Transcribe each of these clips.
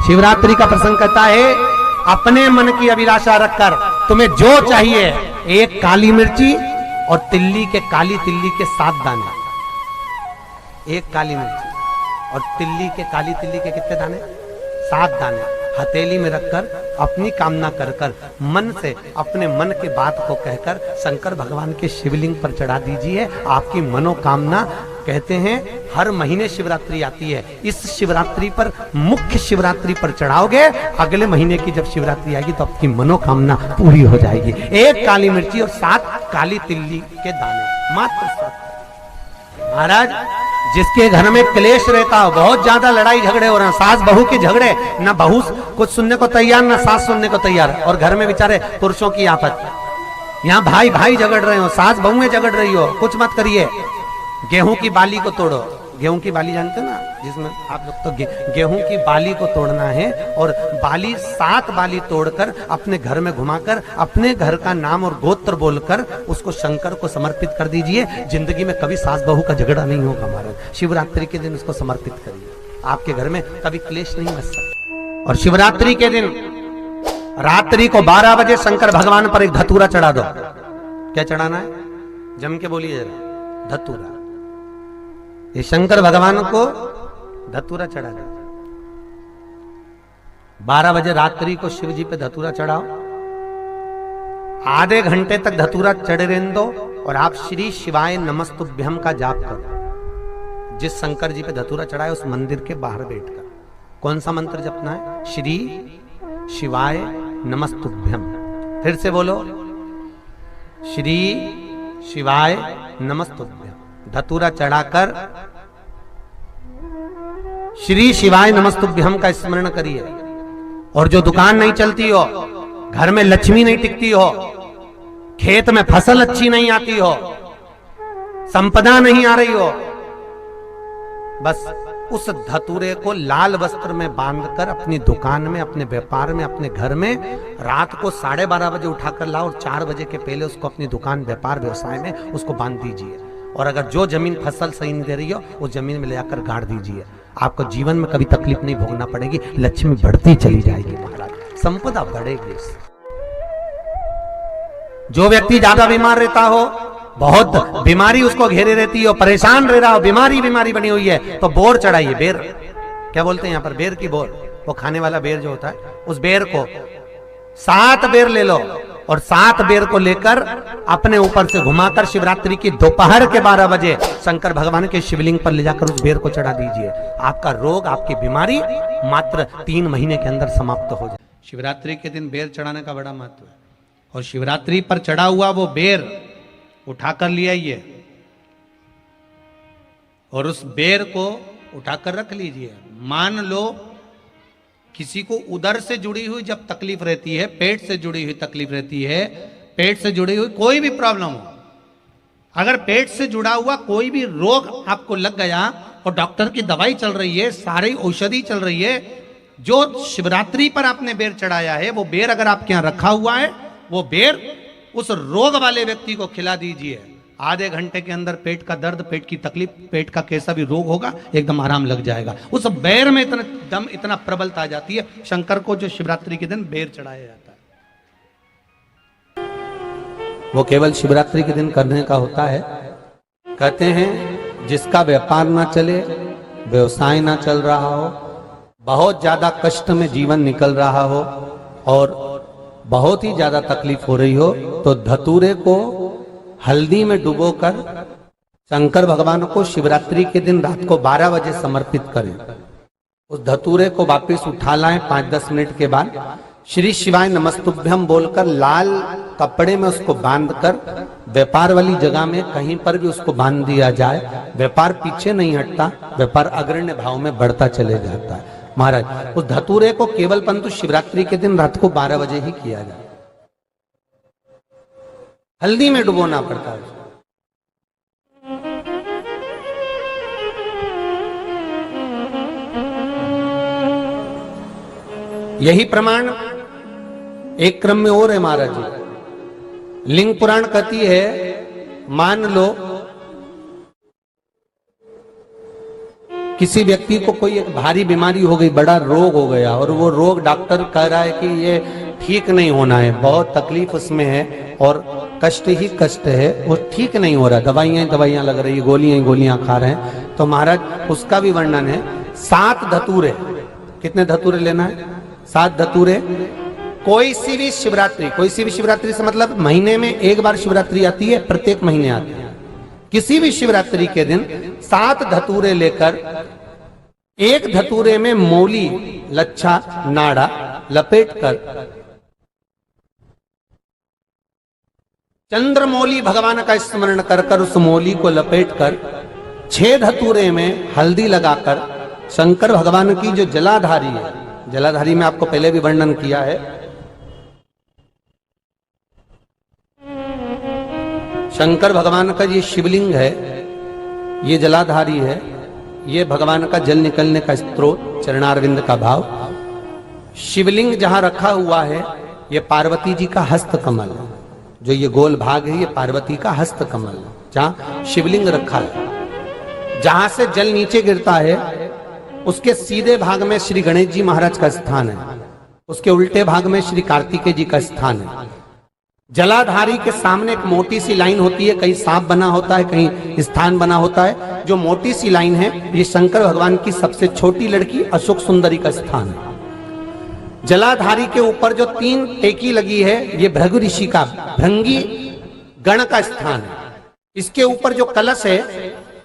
शिवरात्रि का प्रसंग कहता है, अपने मन की अभिलाषा रखकर तुम्हें जो चाहिए, एक काली मिर्ची और काली तिल्ली के 7 दाने। एक काली मिर्ची और काली तिल्ली के कितने दाने? 7 दाने हथेली में रखकर अपनी कामना कर कर मन से अपने मन की बात को कहकर शंकर भगवान के शिवलिंग पर चढ़ा दीजिए। आपकी मनोकामना, कहते हैं हर महीने शिवरात्रि आती है, इस शिवरात्रि पर, मुख्य शिवरात्रि पर चढ़ाओगे, अगले महीने की जब शिवरात्रि आएगी तो आपकी मनोकामना पूरी हो जाएगी। एक काली मिर्ची और 7 काली तिल्ली के दाने, मात्र 7। महाराज, जिसके घर में क्लेश रहता हो, बहुत ज्यादा लड़ाई झगड़े हो रहे हैं, सास बहू के झगड़े, ना बहू कुछ सुनने को तैयार ना सास सुनने को तैयार, और घर में बेचारे पुरुषों की आफत, यहाँ भाई भाई झगड़ रहे हो, सास बहुएं झगड़ रही हो, कुछ मत करिए। गेहूं की बाली को तोड़ो। गेहूं की बाली जानते हो ना, जिसमें आप लोग तो गेहूं की बाली को तोड़ना है, और बाली 7 बाली तोड़कर अपने घर में घुमाकर अपने घर का नाम और गोत्र बोलकर उसको शंकर को समर्पित कर दीजिए। जिंदगी में कभी सास बहू का झगड़ा नहीं होगा। महाराज, शिवरात्रि के दिन उसको समर्पित करिए, आपके घर में कभी क्लेश नहीं बच सकता। और शिवरात्रि के दिन रात्रि को 12 बजे शंकर भगवान पर एक धतूरा चढ़ा दो। क्या चढ़ाना है? जम के बोलिए जरा। धतूरा। ये शंकर भगवान को धतूरा चढ़ा दो। 12 बजे रात्रि को शिव जी पे धतूरा चढ़ाओ। आधे घंटे तक धतूरा चढ़े रहने दो और आप श्री शिवाय नमस्तुभ्यम का जाप करो। जिस शंकर जी पे धतूरा चढ़ाए उस मंदिर के बाहर बैठकर कौन सा मंत्र जपना है? श्री शिवाय नमस्तुभ्यम। फिर से बोलो, श्री शिवाय नमस्तुभ्यम। धतूरा चढ़ाकर श्री शिवाय नमस्तुभ्यम का स्मरण करिए। और जो दुकान नहीं चलती हो, घर में लक्ष्मी नहीं टिकती हो, खेत में फसल अच्छी नहीं आती हो, संपदा नहीं आ रही हो, बस उस धतूरे को लाल वस्त्र में बांधकर अपनी दुकान में, अपने व्यापार में, अपने घर में रात को 12:30 बजे उठाकर लाओ और 4 बजे के पहले उसको अपनी दुकान, व्यापार, व्यवसाय में उसको बांध दीजिए। और अगर जो जमीन फसल सही नहीं दे रही हो, उस जमीन में ले जाकर गाड़ दीजिए। आपको जीवन में कभी तकलीफ नहीं भोगना पड़ेगी, लक्ष्मी बढ़ती चली जाएगी। महाराज, संपदा बढ़ेगी। जो व्यक्ति ज्यादा बीमार रहता हो, बहुत बीमारी उसको घेरे रहती हो, परेशान रह रहा हो, बीमारी बनी हुई है, तो बोर चढ़ाइए। बेर, क्या बोलते हैं यहाँ पर? बेर की बोर, वो खाने वाला बेर जो होता है, उस बेर को 7 बेर ले लो और 7 बेर को लेकर अपने ऊपर से घुमाकर शिवरात्रि की दोपहर के 12 बजे शंकर भगवान के शिवलिंग पर ले जाकर उस बेर को चढ़ा दीजिए। आपका रोग, आपकी बीमारी मात्र 3 महीने के अंदर समाप्त हो जाए। शिवरात्रि के दिन बेर चढ़ाने का बड़ा महत्व है। और शिवरात्रि पर चढ़ा हुआ वो बेर उठाकर ले आइए और उस बेर को उठाकर रख लीजिए। मान लो किसी को उदर से जुड़ी हुई जब तकलीफ रहती है, पेट से जुड़ी हुई तकलीफ रहती है, पेट से जुड़ी हुई कोई भी प्रॉब्लम हो, अगर पेट से जुड़ा हुआ कोई भी रोग आपको लग गया और डॉक्टर की दवाई चल रही है, सारी औषधि चल रही है, जो शिवरात्रि पर आपने बेर चढ़ाया है, वो बेर अगर आपके यहाँ रखा हुआ है, वो बेर उस रोग वाले व्यक्ति को खिला दीजिए। आधे घंटे के अंदर पेट का दर्द, पेट की तकलीफ, पेट का कैसा भी रोग होगा, एकदम आराम लग जाएगा। उस बेर में इतना दम, इतना प्रबलता आ जाती है शंकर को, जो शिवरात्रि के दिन बेर चढ़ाया जाता है। वो केवल शिवरात्रि के दिन करने का होता है। कहते हैं जिसका व्यापार ना चले, व्यवसाय ना चल रहा हो, बहुत ज्यादा कष्ट में जीवन निकल रहा हो और बहुत ही ज्यादा तकलीफ हो रही हो, तो धतूरे को हल्दी में डुबोकर शंकर भगवान को शिवरात्रि के दिन रात को 12 बजे समर्पित करें। उस धतूरे को वापस उठा लाएं 5-10 मिनट के बाद, श्री शिवाय नमस्तुभ्यम बोलकर लाल कपड़े में उसको बांधकर व्यापार वाली जगह में कहीं पर भी उसको बांध दिया जाए। व्यापार पीछे नहीं हटता, व्यापार अग्रण्य भाव में बढ़ता चले जाता है। महाराज, उस धतूरे को केवल परंतु शिवरात्रि के दिन रात को 12 बजे ही किया जाए। हल्दी में डुबोना पड़ता है। यही प्रमाण एक क्रम में और है महाराज जी। लिंग पुराण कहती है, मान लो किसी व्यक्ति को कोई एक भारी बीमारी हो गई, बड़ा रोग हो गया, और वो रोग डॉक्टर कह रहा है कि ये ठीक नहीं होना है, बहुत तकलीफ उसमें है और कष्ट ही कष्ट है, वो ठीक नहीं हो रहा, दवाइयां लग रही, गोलियां खा रहे हैं, तो महाराज उसका भी वर्णन है। 7 धतूरे, कितने धतूरे लेना है? 7 धतूरे। कोई सी भी शिवरात्रि से मतलब महीने में एक बार शिवरात्रि आती है, प्रत्येक महीने आती है। किसी भी शिवरात्रि के दिन 7 धतूरे लेकर, एक धतूरे में मौली, लच्छा, नाड़ा लपेटकर, चंद्रमौली भगवान का स्मरण कर उस मौली को लपेटकर, 6 धतूरे में हल्दी लगाकर शंकर भगवान की जो जलाधारी है, जलाधारी में आपको पहले भी वर्णन किया है, शंकर भगवान का ये शिवलिंग है, ये जलाधारी है, ये भगवान का जल निकलने का स्रोत, चरणारविंद का भाव। शिवलिंग जहां रखा हुआ है, ये पार्वती जी का हस्त कमल है, जो ये गोल भाग है, ये पार्वती का हस्त कमल है, जहां शिवलिंग रखा है। जहां से जल नीचे गिरता है, उसके सीधे भाग में श्री गणेश जी महाराज का स्थान है, उसके उल्टे भाग में श्री कार्तिकेय जी का स्थान है। जलाधारी के सामने एक मोटी सी लाइन होती है, कहीं सांप बना होता है, कहीं स्थान बना होता है। जो मोटी सी लाइन है, ये शंकर भगवान की सबसे छोटी लड़की अशोक सुंदरी का स्थान है। जलाधारी के ऊपर जो 3 टेकी लगी है, ये भृगु ऋषि का, भृंगी गण का स्थान है। इसके ऊपर जो कलश है,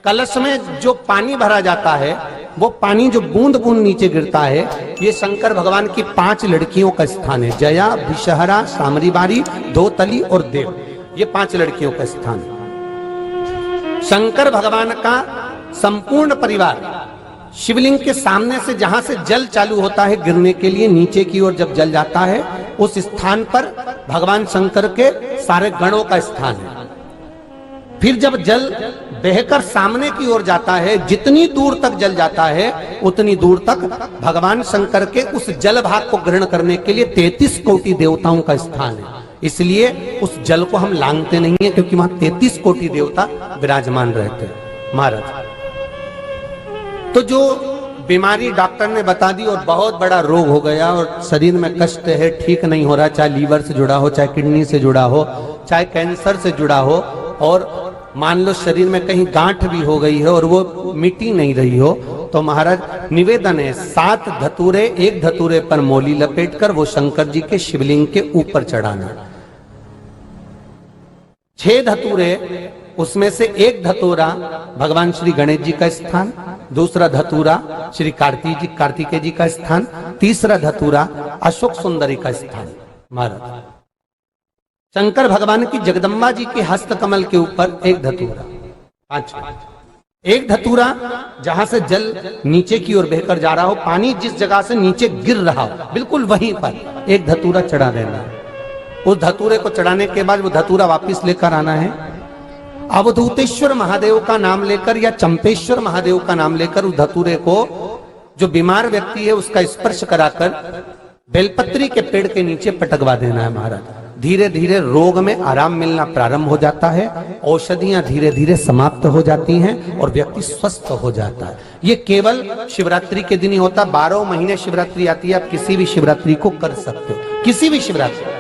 कलश में जो पानी भरा जाता है, वो पानी जो बूंद बूंद नीचे गिरता है, ये शंकर भगवान की 5 लड़कियों का स्थान है। जया, विषहरा, सामरीबारी, धोतली और देव, ये 5 लड़कियों का स्थान है। शंकर भगवान का संपूर्ण परिवार शिवलिंग के सामने से, जहां से जल चालू होता है गिरने के लिए नीचे की ओर जब जल जाता है, उस स्थान पर भगवान शंकर के सारे गणों का स्थान है। फिर जब जल बहकर सामने की ओर जाता है, जितनी दूर तक जल जाता है उतनी दूर तक भगवान शंकर के उस जल भाग को ग्रहण करने के लिए 33 कोटि देवताओं का स्थान है। इसलिए उस जल को हम लांघते नहीं है, क्योंकि वहां 33 कोटि देवता विराजमान रहते हैं महाराज। तो जो बीमारी डॉक्टर ने बता दी और बहुत बड़ा रोग हो गया और शरीर में कष्ट है, ठीक नहीं हो रहा, चाहे लीवर से जुड़ा हो, चाहे किडनी से जुड़ा हो, चाहे कैंसर से जुड़ा हो, और मान लो शरीर में कहीं गांठ भी हो गई है और वो मिटी नहीं रही हो, तो महाराज निवेदन है 7 धतूरे, एक धतूरे पर मौली लपेटकर वो शंकर जी के शिवलिंग के ऊपर चढ़ाना। 6 धतूरे, उसमें से एक धतूरा भगवान श्री गणेश जी का स्थान, दूसरा धतूरा श्री कार्तिकेय जी का स्थान, तीसरा धतूरा अशोक सुंदरी का स्थान। महाराज शंकर भगवान की जगदम्बा जी के हस्त कमल के ऊपर एक धतूरा, 5, एक धतूरा जहां से जल नीचे की ओर बहकर जा रहा हो, पानी जिस जगह से नीचे गिर रहा हो, बिल्कुल वहीं पर एक धतूरा चढ़ा देना है। उस धतूरे को चढ़ाने के बाद वो धतूरा वापस लेकर आना है। अवधूतेश्वर महादेव का नाम लेकर या चंपेश्वर महादेव का नाम लेकर उस धतूरे को, जो बीमार व्यक्ति है उसका स्पर्श कराकर बेलपत्री के पेड़ के नीचे पटकवा देना है महाराज। धीरे धीरे रोग में आराम मिलना प्रारंभ हो जाता है, औषधियां धीरे धीरे समाप्त हो जाती हैं और व्यक्ति स्वस्थ हो जाता है। ये केवल शिवरात्रि के दिन ही होता, 12 महीने शिवरात्रि आती है, आप किसी भी शिवरात्रि को कर सकते हो, किसी भी शिवरात्रि।